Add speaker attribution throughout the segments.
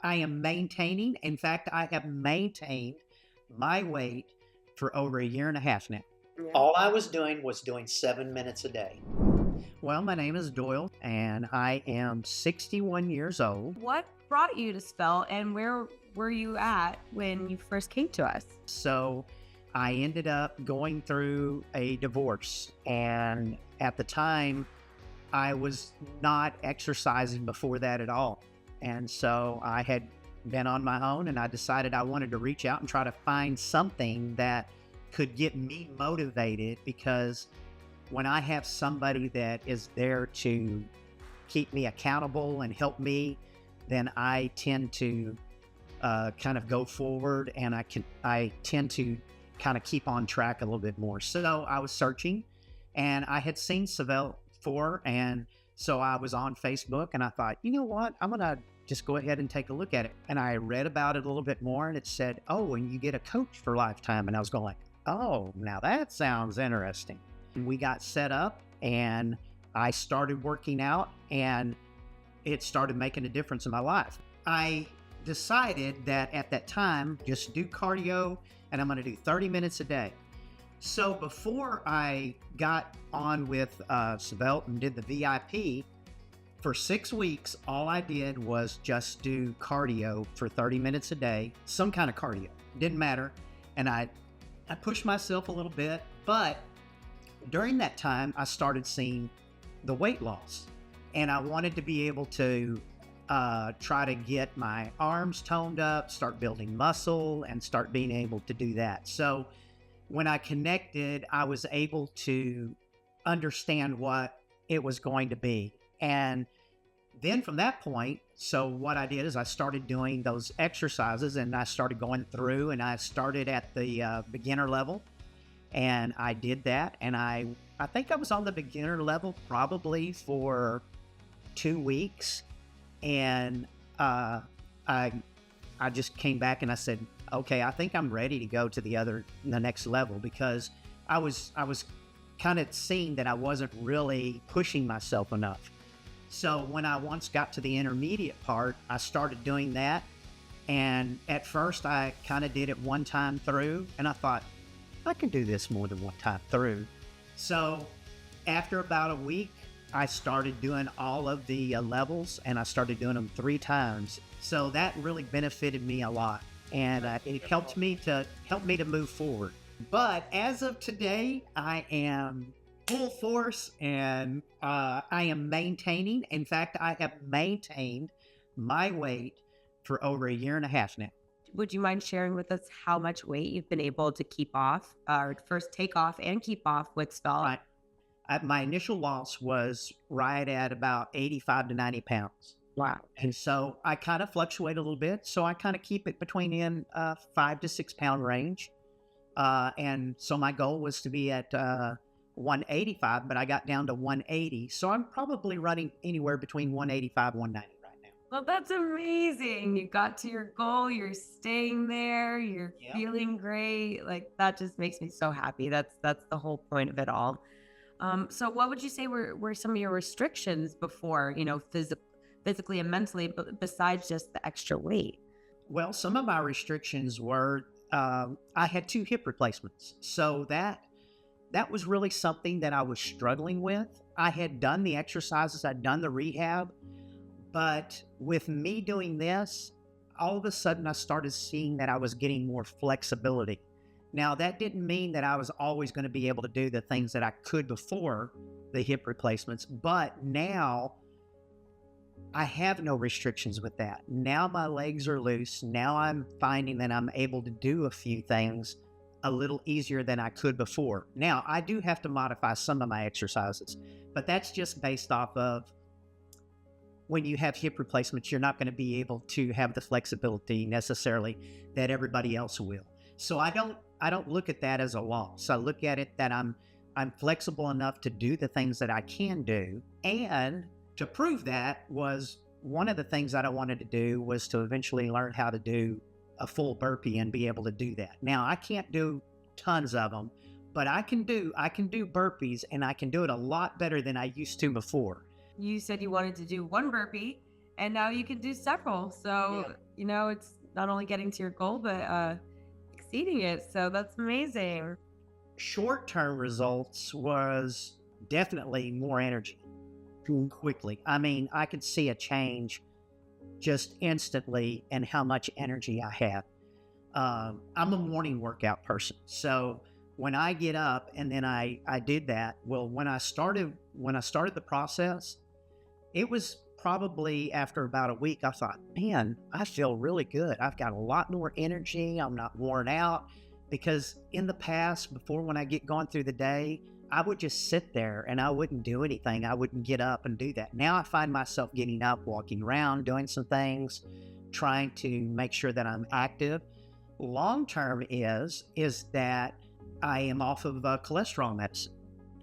Speaker 1: I am maintaining. In fact, I have maintained my weight for over a year and a half now.
Speaker 2: Yeah.
Speaker 1: All I was doing 7 minutes a day. Well, my name is Doyle, and I am 61 years old.
Speaker 2: What brought you to Svelte, and where were you at when you first came to us?
Speaker 1: So I ended up going through a divorce, and at the time, I was not exercising before that at all. And so I had been on my own, and I decided I wanted to reach out and try to find something that could get me motivated, because when I have somebody that is there to keep me accountable and help me, then I tend to kind of go forward, and I tend to kind of keep on track a little bit more. So I was searching, and I had seen Svelte before, and so I was on Facebook, and I thought, you know what, I'm gonna just go ahead and take a look at it. And I read about it a little bit more, and it said, oh, and you get a coach for lifetime. And I was going like, oh, now that sounds interesting. We got set up, and I started working out, and it started making a difference in my life. I decided that at that time, just do cardio, and I'm going to do 30 minutes a day. So before I got on with Svelte and did the VIP, for 6 weeks, all I did was just do cardio for 30 minutes a day, some kind of cardio. Didn't matter. And I pushed myself a little bit, but during that time, I started seeing the weight loss, and I wanted to be able to try to get my arms toned up, start building muscle, and start being able to do that. So when I connected, I was able to understand what it was going to be. And then from that point, so what I did is I started doing those exercises, and I started going through, and I started at the beginner level, and I did that. And I think I was on the beginner level probably for 2 weeks. And I just came back and I said, okay, I think I'm ready to go to the next level, because I was kind of seeing that I wasn't really pushing myself enough. So when I once got to the intermediate part, I started doing that. And at first I kind of did it one time through, and I thought, I can do this more than one time through. So after about a week, I started doing all of the levels, and I started doing them 3 times. So that really benefited me a lot, and it helped me to move forward. But as of today, I am full force, and I am maintaining. In fact, I have maintained my weight for over a year and a half now.
Speaker 2: Would you mind sharing with us how much weight you've been able to keep off, or first take off and keep off with Svelte?
Speaker 1: My initial loss was right at about 85 to 90 pounds.
Speaker 2: Wow.
Speaker 1: And so I kind of fluctuate a little bit. So I kind of keep it between in 5 to 6 pound range. And so my goal was to be at 185, but I got down to 180. So I'm probably running anywhere between 185 and 190 right now.
Speaker 2: Well, that's amazing. You got to your goal. You're staying there. You're
Speaker 1: Yeah.
Speaker 2: feeling great. Like, that just makes me so happy. That's the whole point of it all. So what would you say were some of your restrictions before, physically and mentally, but besides just the extra weight?
Speaker 1: Well, some of my restrictions were I had 2 hip replacements. So that was really something that I was struggling with. I had done the exercises, I'd done the rehab, but with me doing this, all of a sudden I started seeing that I was getting more flexibility. Now, that didn't mean that I was always going to be able to do the things that I could before the hip replacements, but now I have no restrictions with that. Now my legs are loose. Now I'm finding that I'm able to do a few things a little easier than I could before. Now, I do have to modify some of my exercises, but that's just based off of when you have hip replacements, you're not going to be able to have the flexibility necessarily that everybody else will. So I don't look at that as a loss. I look at it that I'm flexible enough to do the things that I can do. And to prove that was one of the things that I wanted to do was to eventually learn how to do a full burpee and be able to do that. Now, I can't do tons of them, but I can do burpees, and I can do it a lot better than I used to before.
Speaker 2: You said you wanted to do 1 burpee, and now you can do several. So,
Speaker 1: Yeah.
Speaker 2: it's not only getting to your goal, but exceeding it. So that's amazing.
Speaker 1: Short-term results was definitely more energy quickly. I mean, I could see a change just instantly in how much energy I have. I'm a morning workout person, so when I get up and then I did that. Well, when I started the process, it was probably after about a week. I thought, man, I feel really good. I've got a lot more energy. I'm not worn out because in the past, before when I get going through the day, I would just sit there and I wouldn't do anything. I wouldn't get up and do that. Now I find myself getting up, walking around, doing some things, trying to make sure that I'm active. Long term is that I am off of cholesterol medicine.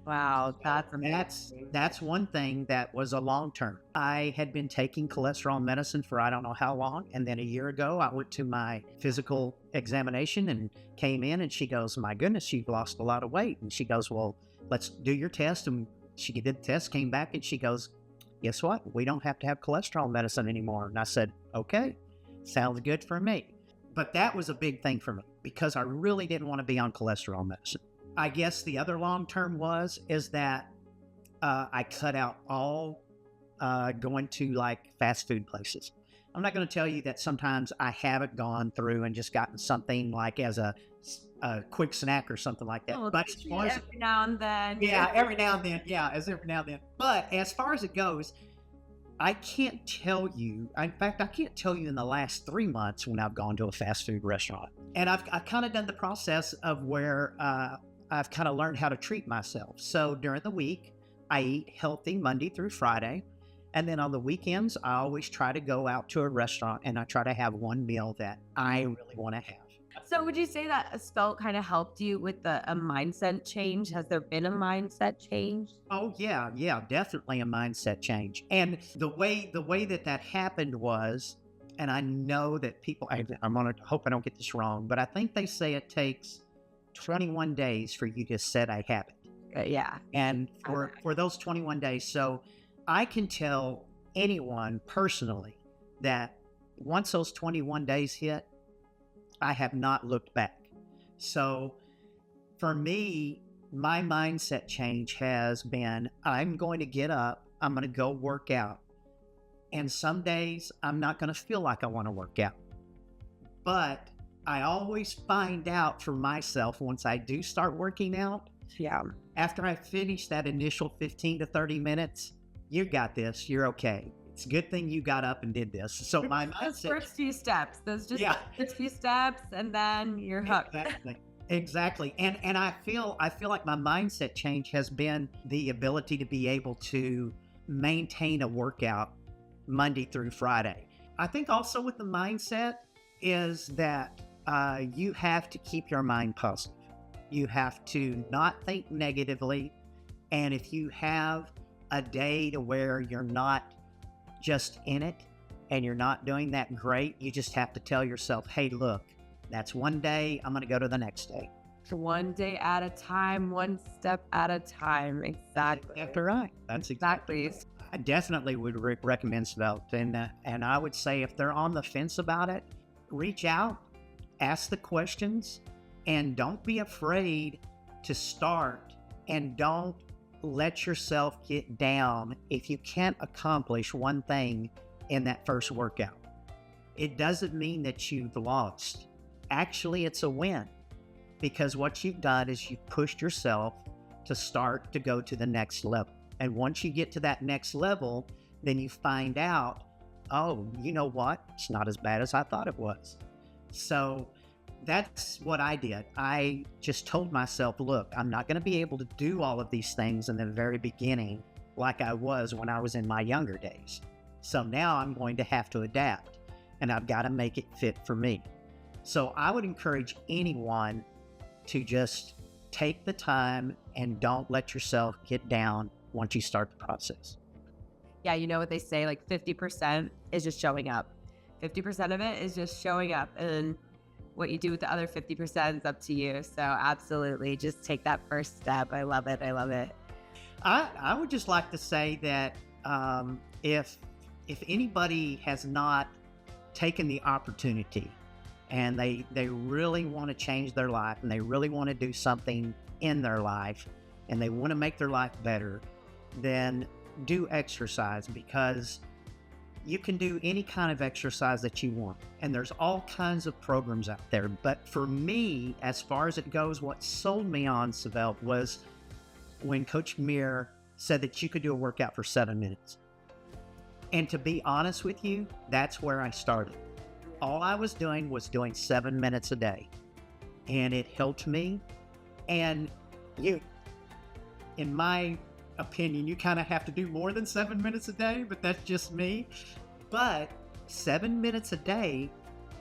Speaker 2: Wow, that's
Speaker 1: That's
Speaker 2: amazing.
Speaker 1: that's one thing that was a long term. I had been taking cholesterol medicine for I don't know how long, and then a year ago I went to my physical examination and came in, and she goes, "My goodness, you've lost a lot of weight." And she goes, "Well, let's do your test." And she did the test, came back, and she goes, "Guess what? We don't have to have cholesterol medicine anymore." And I said, "Okay, sounds good for me." But that was a big thing for me because I really didn't want to be on cholesterol medicine. I guess the other long term is that I cut out all going to like fast food places. I'm not going to tell you that sometimes I haven't gone through and just gotten something like as a quick snack or something like that.
Speaker 2: Oh,
Speaker 1: But as far as
Speaker 2: every now and then.
Speaker 1: yeah, every now and then, yeah, as every now and then. But as far as it goes, I can't tell you. In fact, I can't tell you in the last 3 months when I've gone to a fast food restaurant. And I've kind of done the process of where I've kind of learned how to treat myself. So during the week, I eat healthy Monday through Friday. And then on the weekends, I always try to go out to a restaurant and I try to have one meal that I really want to have.
Speaker 2: So would you say that a spell kind of helped you with a mindset change? Has there been a mindset change?
Speaker 1: Oh yeah, yeah, definitely a mindset change. And the way that happened was, and I know that people, I'm gonna hope I don't get this wrong, but I think they say it takes 21 days for you to set a habit.
Speaker 2: Yeah.
Speaker 1: And for
Speaker 2: Okay.
Speaker 1: for those 21 days, so I can tell anyone personally that once those 21 days hit, I have not looked back. So for me, my mindset change has been I'm going to get up, I'm going to go work out. And some days I'm not going to feel like I want to work out. But I always find out for myself once I do start working out,
Speaker 2: Yeah.
Speaker 1: after I finish that initial 15 to 30 minutes, you got this, you're okay. It's a good thing you got up and did this. So my
Speaker 2: Those
Speaker 1: mindset,
Speaker 2: first few steps, those just
Speaker 1: yeah,
Speaker 2: first few steps, and then you're hooked.
Speaker 1: exactly. Exactly. And I feel like my mindset change has been the ability to be able to maintain a workout Monday through Friday. I think also with the mindset is that you have to keep your mind positive. You have to not think negatively. And if you have a day to where you're not just in it and you're not doing that great, you just have to tell yourself, hey, look, that's one day. I'm going to go to the next day.
Speaker 2: One day at a time, one step at a time. Exactly.
Speaker 1: Exactly right. That's exactly.
Speaker 2: Exactly.
Speaker 1: I definitely would recommend Svelte, and I would say if they're on the fence about it, reach out, ask the questions, and don't be afraid to start. And don't let yourself get down if you can't accomplish one thing in that first workout. It doesn't mean that you've lost. Actually, it's a win because what you've done is you've pushed yourself to start to go to the next level. And once you get to that next level, then you find out, oh, you know what? It's not as bad as I thought it was. So that's what I did. I just told myself, look, I'm not going to be able to do all of these things in the very beginning like I was when I was in my younger days. So now I'm going to have to adapt and I've got to make it fit for me. So I would encourage anyone to just take the time and don't let yourself get down once you start the process.
Speaker 2: Yeah, you know what they say, like 50% is just showing up. 50% of it is just showing up. And what you do with the other 50% is up to you. So absolutely, just take that first step. I love it. I love it.
Speaker 1: I would just like to say that if if anybody has not taken the opportunity and they really want to change their life and they really want to do something in their life and they want to make their life better, then do exercise, because you can do any kind of exercise that you want. And there's all kinds of programs out there. But for me, as far as it goes, what sold me on Svelte was when Coach Gaby said that you could do a workout for 7 minutes. And to be honest with you, that's where I started. All I was doing 7 minutes a day. And it helped me. And you, in my opinion, you kind of have to do more than 7 minutes a day, but that's just me. But 7 minutes a day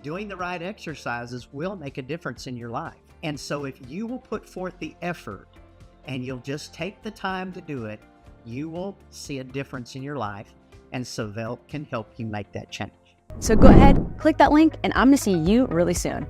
Speaker 1: doing the right exercises will make a difference in your life. And so if you will put forth the effort and you'll just take the time to do it, you will see a difference in your life, and Svelte can help you make that change.
Speaker 3: So go ahead, click that link, and I'm gonna see you really soon.